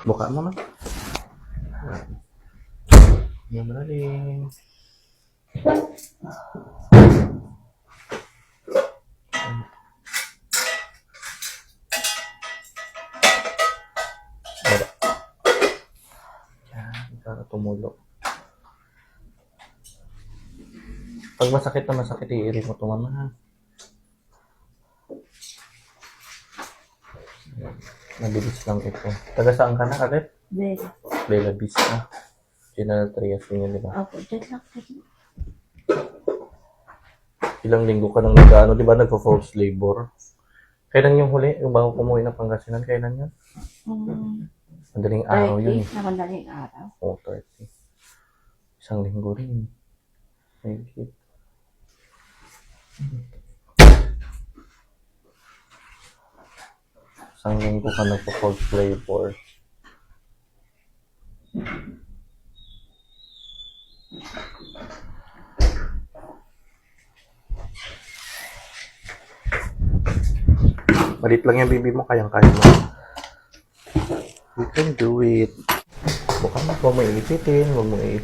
Buka mo na. Yan mo na rin. Baba. Yan, para tumulog. Pag masakit na masakit, i-iri mo tumama. Mabilis lang ito. Taga saan ka na, Karet? Bella. Bella Vista. General Trias yun, di ba? Opo, dyan lang. Ilang linggo ka nang nag-ano, di ba? Nagpo-false labor. Kailan yung huli? Yung bago kumuwi ng Pangasinan, kailan yun? Madaling araw yun. 30 na madaling araw. Oo, 30. Isang linggo rin. Higit. Isang linggo ka nagpo-false labor. Malit lang yung baby mo, kayang-kaya mo. You can do it. Huwag mo iipitin, huwag mo iipitin.